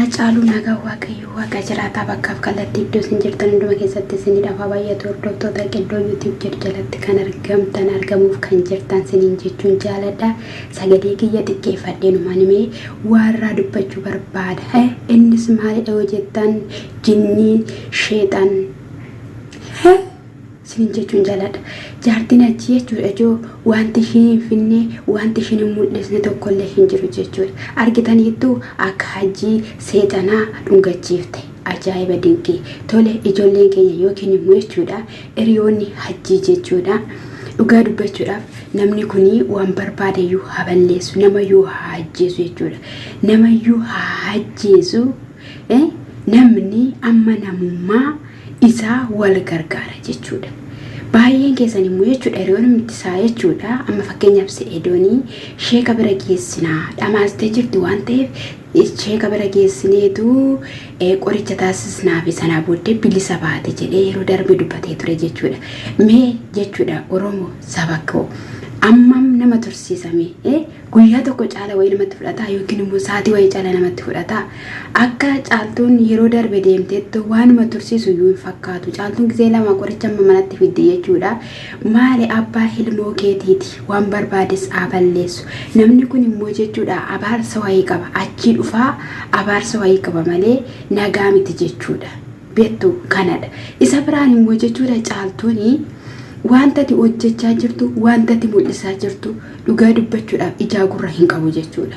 Irra caalu nagaa waaqayyo waaqa jiraata bakkaaf kallattii iddoo isin jirtan hunduma keessatti isin dhafa baay'atu hordoftoota qeddoo YouTube jalatti kan argamuuf kan jirtan siniin jechuun jaaladha. Sagalee kiyya xiqqeeffadhee numanimee warra dubbachuu barbaada. Innis maalidha yoo jettan jinni sheexan sinin jechuun jaaladha. Jaartiin achi jechuudha joo wanti ishiin finne wanti ishiin mul'isne tokkollee hin jiru jechuudha. Argitaniittu akka hajii seexanaa dhungachiifte ajaa'iba dinqii tole ijoolleen keenya yookiin immoo jechuudha hiriyoonni hajii jechuudha. Dhugaa dubbachuudhaaf namni kuni waan barbaadeyyuu haballeessu namayyuu hajjeesu jechuudha. Namayyuu hajjeesu namni amma namummaa isaa wal gargaara jechuudha. Baay'een keessan immoo jechuudha hiriyoon mittisaa jechuudha. Amma fakkeenyaaf Se'edoonii sheeka bira geessinaa dhamaastee jirti waan ta'eef sheeka bira geessineetu qoricha taasisnaa fi sanaa booddee bilisa baate jedhee yeroo darbe dubbatee ture jechuudha. Mee jechuudha Oromoo saba koo ammam nama tursiisame guyyaa tokko caala wayii namatti fudhata yookiin immoo saatii wayii caala namatti fudhata. Akka caaltuun yeroo darbe deemteettu waanuma tursiisu iyyuu hin fakkaatu. Caaltuun gisee lama qoricha amma manatti fidde jechuudha. Maali abbaa ilmoo keetiiti waan barbaades aballeessu. Namni kun immoo jechuudha abaarsa wayii qaba. Achii dhufaa abaarsa wayii qaba malee nagaa miti jechuudha. Beektu kanadha. Isa biraan immoo jechuudha caaltuuni wanta ati hojjechaa jirtu wanta ati mul'isaa jirtu dhugaa dubbachuudhaaf ijaa gurra hin qabu jechuudha.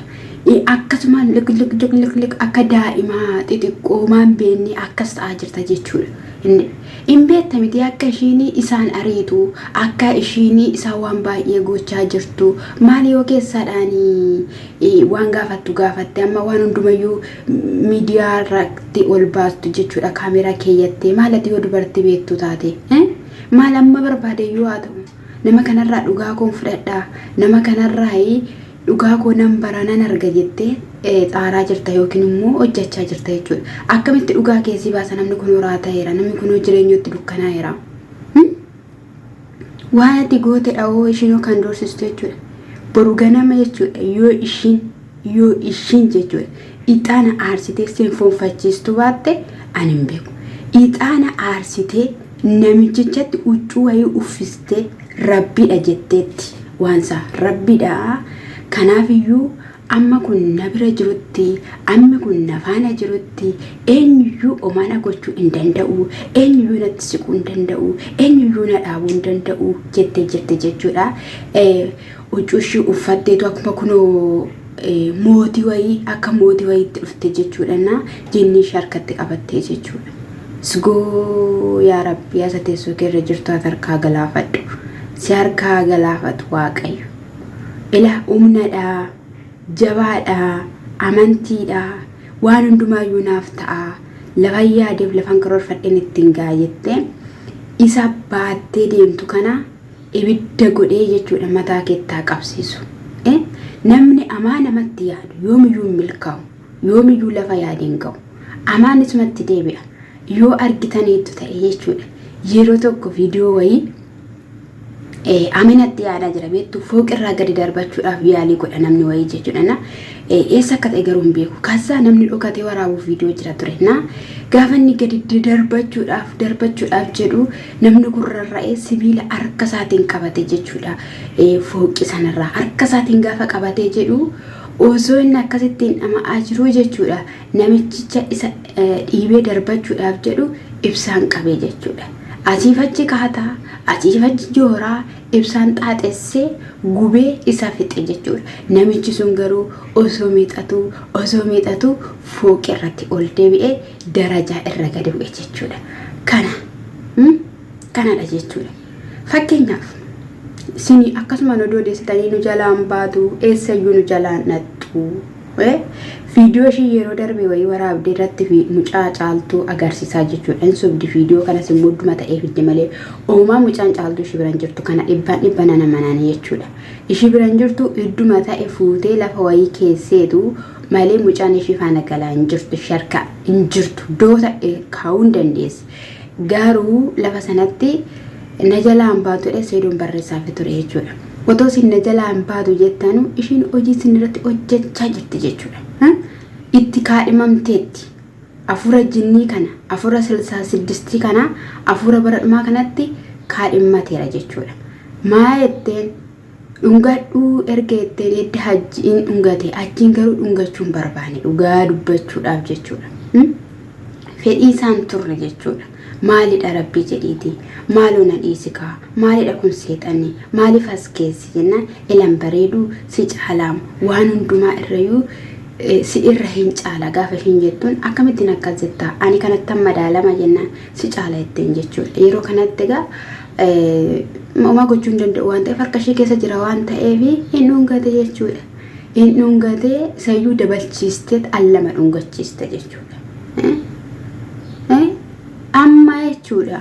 Akkasumaan lik akka daa'imaa xixiqqoo maan beekne akkas ta'aa jirta jechuudha. Hin beekta miti akka ishiin isaan ariitu akka ishiin isaan waan baay'ee gochaa jirtu maali yoo keessaadhaan waan gaafattu gaafatte amma waan hundumayyuu miidiyaa irratti ol baastu jechuudha. Kaameraa keeyyattee maalati yoo dubartii beektu taate maal amma barbaadeyyuu haa ta'u nama kanarraa dhugaa koon fudhadhaa nama kanarraa dhugaa koo nan baranan arga jettee xaaraa jirta yookiin immoo hojjechaa jirta jechuudha. Akkamitti dhugaa keessi baasa namni kun horaa ta'eera namni kun jireenyatti dukkanaa'eera. Waan ati goote dhawoo ishiinoo kan doorsistu jechuudha. Boru ganama jechuudha yoo ishiin jechuudha ixaana aarsitee seenfoonfachiistu baatte ani hin beeku. Ixaana aarsitee namichichatti huccuu wayii uffiste rabbiidha jetteetti waansa rabbiidha. Kanaafiyyuu amma kun na bira jirutti amma kun na faana jirutti eenyuyyuu omana gochuu hin danda'u eenyuyyuu natti siquu hin danda'u eenyuyyuu na dhaabuu hin danda'u jettee jirte jechuudha. Huccuu ishii uffatteetu akkuma kunoo mootii wayii akka mootii wayiitti dhufte jechuudha. Na jinni ishee harkatti qabattee jechuudha. Sigoo yaa rabbi asa teessoo keerra jirtu harkaa galaafadhu si harkaa galaafatu waaqayyo. Ila humnadha jabaadha amantiidha waan hundumaayyuu naaf ta'a lafa yaadeef lafan karoorfadheen ittiin gaa jettee isa baattee deemtu kana ibidda godhee jechuudha mataa keettaa qabsiisu. Namni amaa namatti yaadu yoomiyyuu hin milkaa'u yoomiyyuu lafa yaadeen ga'u amaan isumatti deebi'a. Yoo argitaniitu ta'e jechuudha yeroo tokko viidiyoo wayii aminatti yaadaa jira beektu fooqirraa gadi darbachuudhaaf yaalii godha namni wayii jechuudha. Eessa akka ta'e garuu hin beeku. Kaasaa namni dhokatee waraabuuf viidiyoo jira ture. Gaafa inni gadi darbachuudhaaf jedhu namni gurrarra'ee sibiila harka isaatiin qabate jechuudha. Fooqi sanarraa harka isaatiin gaafa qabatee jedhu osoo inni akkasittiin dhama'aa jiru jechuudha. Namichicha isa dhiibee darbachuudhaaf jedhu ibsaan qabee jechuudha. Asiifachi kaataa asiifachi jooraa ibsaan xaaxessee gubee isa fixe jechuudha. Namichi sun garuu osoo miixatu fooqi irratti ol deebi'ee darajaa irra gadi bu'e jechuudha. Kanadha jechuudha. Fakkeenyaaf sini akkasuma nu odeessitanii nu jalaan baatu eessayyuu nu jalaan nattu. Viidiyoo ishii yeroo darbe wayii waraabdee irratti fi mucaa caaltuu agarsiisaa jechuudha. Insobdi viidiyoo kanas immoo dhuma ta'ee fidde malee uumaa mucaan caaltuu ishii biran jirtu kana dhibbaan namananii jechuudha. Ishii biran jirtu idduma ta'e fuutee lafa wayii keesseetu malee mucaan ishii faana galaa hin jirtu sharka hin jirtu doota kaa'uu hin dandeessi. Garuu lafa sanatti na jalaan baatudha Seedoon barreessaaf ture jechuudha. Otoo sin na jalaan baatu jettanu ishiin hojii sin irratti hojjechaa jirti jechuudha. itti kaadhimamteetti afura jinnii kana afura silsaa siddistii kana afura baradhumaa kanatti kaadhimateera jechuudha. maa jetteen dhungadhuu erga jetteen edda hajjiin dhungate achiin garuu dhungachuun barbaane dhugaa dubbachuudhaaf jechuudha. fedhii isaan turre jechuudha. maalidha rabbii jedhiiti maaloo na dhiisikaa maalidha kun seexanni maaliif as keessi jennaan ilan bareeduu si caalaam waan hundumaa irrayyuu si irra hin caala gaafa hin jettuun akkamittiin akkas jettaa ani kanatti madaalama jennaan si caala jetteen jechuudha. yeroo kanatti egaa uumaa gochuun danda'u waan ta'eef harka ishee keessa jira waan ta'eef hin dhungate jechuudha. hin dhungate sayyuu dabalchiistee allama dhungachiiste jechuudha. amma jechuudha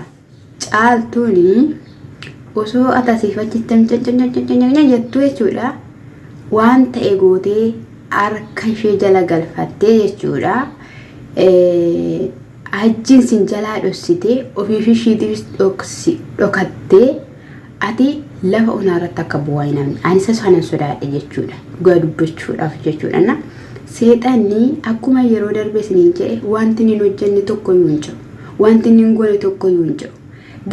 caaltuuni osoo atasiifachitti jettu jechuudha waan ta'e gootee harka ishee jala galfattee jechuudha. ajjiin sin jalaa dhossitee ofiif ishiitiif dhokattee ati lafa onaarratti akka bu'aa hin namne ani isa sanan sodaadhe jechuudha. dhugaa dubbachuudhaaf jechuudha. seexanni akkuma yeroo darbe isiniin jedhe wanti hin hojjenne tokko iyyuu hin jiru. wanti hin goone tokko iyyuu hin jiru.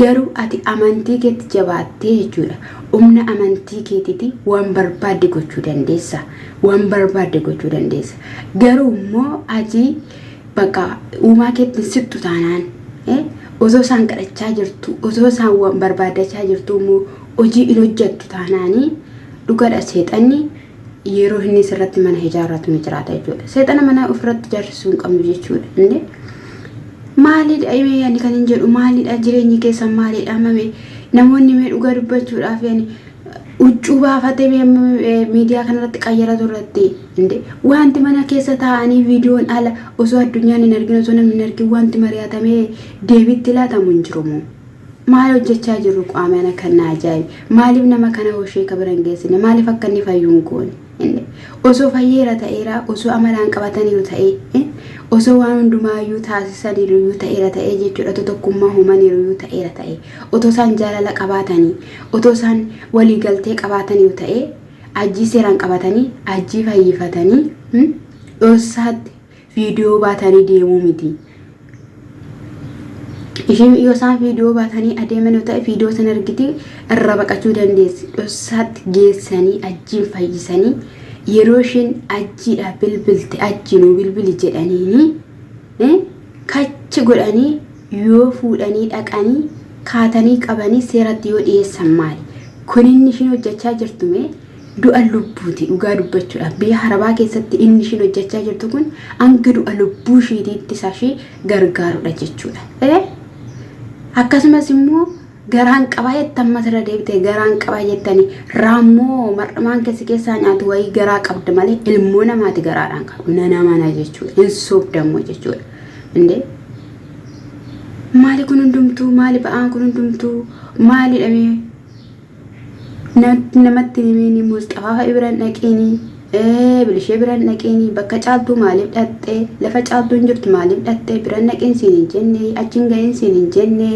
garuu ati amantii keetti jabaattee jechuudha. humna amantii keetiiti waan barbaadde gochuu dandeessa. waan barbaadde gochuu dandeessa. garuu immoo ati bakka uumaa keetti sittu taanaan osoo isaan kadhachaa jirtu osoo isaan waan barbaadachaa jirtu immoo hojii hin hojjettu taanaanii dhugaadha seexanni yeroo inni sirratti mana ijaarratu ni jiraata jechuudha. seexana mana ofirratti ijaarsisuu hin qabnu jechuudha. maalidha imee yani kan hin jedhu maalidha jireenyi keessan maalidha mame namoonni mee dhugaa dubbachuudhaaf yani uccuu baafatee miidiyaa kanarratti qayyara turratti inde wanti mana keessa taa'anii viidiyoon ala osoo addunyaan hin argin osoo namni hin argin wanti mari'atamee deebitti laatamu hin jiru moo maal hojjechaa jirru qaamana kan ajaa'ibe maaliif nama kana hoshee kabiran geessine maaliif akka inni fayyuun goone inde osoo fayyeera ta'eera osoo amalaan qabataniiru ta'ee osoo waan hundumaayyuu taasisaniiru ta'eera ta'ee jechuudha. tokkummaa uumaniiru ta'eera ta'ee otoo isaan jaalala qabaatanii otoo isaan waliigaltee qabaataniiru ta'ee ajjii seeraan qabatanii ajjii fayyifatanii dhoosaatti viidiyoo baatanii deemuu miti. isheen yoo isaan viidiyoo baatanii adeeman yoo ta'e viidiyoo san argiti irra baqachuu dandeessi. dhoosaatti geessanii ajjiin fayyisanii yeroo isheen ajjiidha bilbilte ajjiinuu bilbili jedhaniini kachi godhanii yoo fuudhanii dhaqanii kaatanii qabanii seeratti yoo dhiyeessan maali kun inni isheen hojjechaa jirtume du'a lubbuuti. dhugaa dubbachuudhaaf biyya harabaa keessatti inni isheen hojjechaa jirtu kun hanga du'a lubbuu isheetiitti ishee gargaarudha jechuudha. akkasumas immoo garaan qabaa jettan masira deebite garaan qabaa jettanii raammoo mar'amaan keessaa nyaatu wayii garaa qabda malee ilmoo namaati garaadhaan qabdu nana mana jechuudha. hin soobdammoo jechuudha. inde maali kun hundumtuu maali ba'aan kun hundumtuu maali dhamee namatti himini Mustafaa Ibrahim dhaqeenii bilishee biran dhaqeenii bakka caaltuu maaliif dhattee lafa caaltuun jirtu maaliif dhattee biran dhaqeen siin hin jenne achiin ga'een siin hin jenne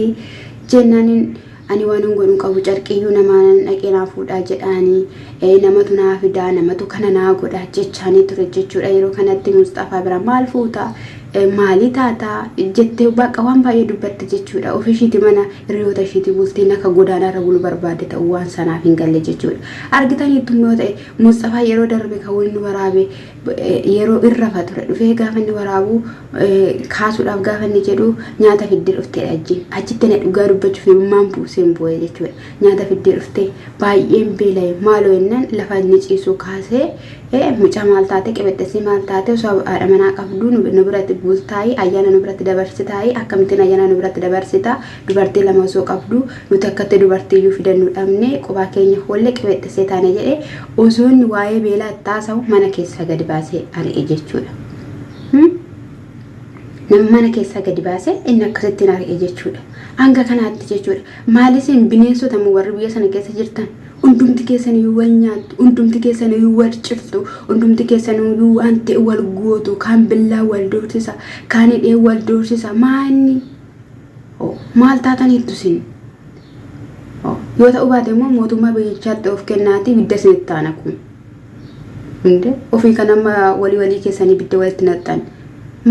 jennaan ani waan godhuun qabu carqiyyuu namaan dhaqeenaa fuudhaa jedhaanii namatu naa fidaa namatu kana naa godhaa jechaanii ture jechuudha. yeroo kanatti Mustafaa bira maal fuutaa maali taataa jettee bakka waan baay'ee dubbatte jechuudha. ofishiiti mana hiriyoota ishiiti bultiin akka godaanaarra bulu barbaade ta'uu waan sanaaf hin galle jechuudha. argitaniitu yoo ta'e Mustafaa yeroo darbe kan inni waraabe yeroo irra fature dhufee gaafa inni waraabu kaasuudhaaf gaafa inni jedhu nyaata fiddee dhuftee achitti na dhugaa dubbachuuf himmaan buuseen bu'ee jechuudha. nyaata fiddee dhuftee baay'een beela'e maaloo jennaan lafa inni ciisuu kaasee mucaa maal taate qibexxesii maal taate osoo haadha manaa qabdu nu biratti bultaayii ayyaana nu biratti dabarsitaayii akkamittiin ayyaana nu biratti dabarsita dubartii lama osoo qabdu nuti akkatti dubartiiyyuu fidannu dhabne qubaa keenya holle qibexxesee taane jedhee osoo inni waa'ee beelaa itti haasa'u mana keessa gadi baasee ari'e jechuudha. nama mana keessa gadi baasee inni akkasittiin ari'e jechuudha. hanga kanaatti jechuudha. maalisin bineensota warri biyya sana keessa jirtan hundumti keessan iyyuu wal nyaattu hundumti keessan iyyuu wal ciftu hundumti keessan iyyuu waan ta'e wal gootu kan billaa wal doorsisa kan hidhee wal doorsisa maanni maal taataniittu isin yoo ta'u baate immoo mootummaa biyyichaatti of kennaati bidda isinitti taana kun Inde ofii kanama walii keessanii bidda walitti naxxan.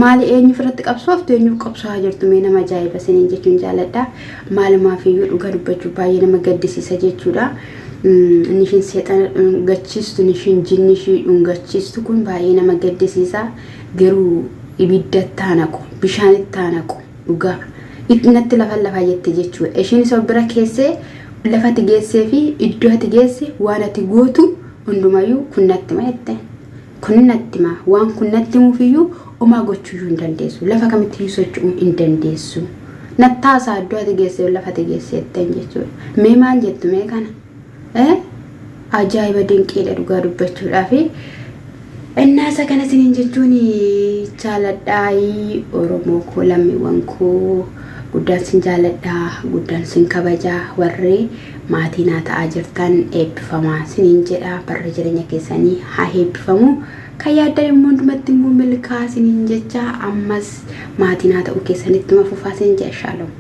Maali eenyu firratti qabsooftu eenyu qabsaa jirtu mee nama ajaa'iba siniin jechuun jaaladha. Maalumaaf iyyuu dhugaa dubbachuu baay'ee nama gaddisiisa jechuudha. Nishin seexan gachiistu nishin jinni ishii dhungachiistu kun baay'ee nama gaddisiisa. Garuu ibidda taanaqu bishaan taanaqu dhugaa ittinatti lafa jette jechuudha. Ishiin isa bira keessee lafa tigeessee fi iddoo ati geesse waan ati gootu hundumayyuu kunnatti maette. Kunnatti ma waan kunnatti muufiyyuu oma gochuu hin dandeessu. Lafa kamitti socho'uu hin dandeessu. Nattaasaa iddoo ati geesse lafa tigeesseetten jechuudha. Mee maal jettu mee kana? Ajaa'iba dinqiidha dhugaa dubbachuudhaa fi innaasa kana siniin jechuun jaaladhaa Oromoo koo lammiiwwan koo guddaan sin jaaladhaa guddaan sin kabajaa warri maatii naa ta'aa jirtan eebbifamaa siniin jedha barra jireenya keessanii haa eebbifamu kan yaaddan immoo hundumatti immoo milkaa siniin jecha ammas maatii naa ta'uu keessanitti mafufaa sin jedha Shalom.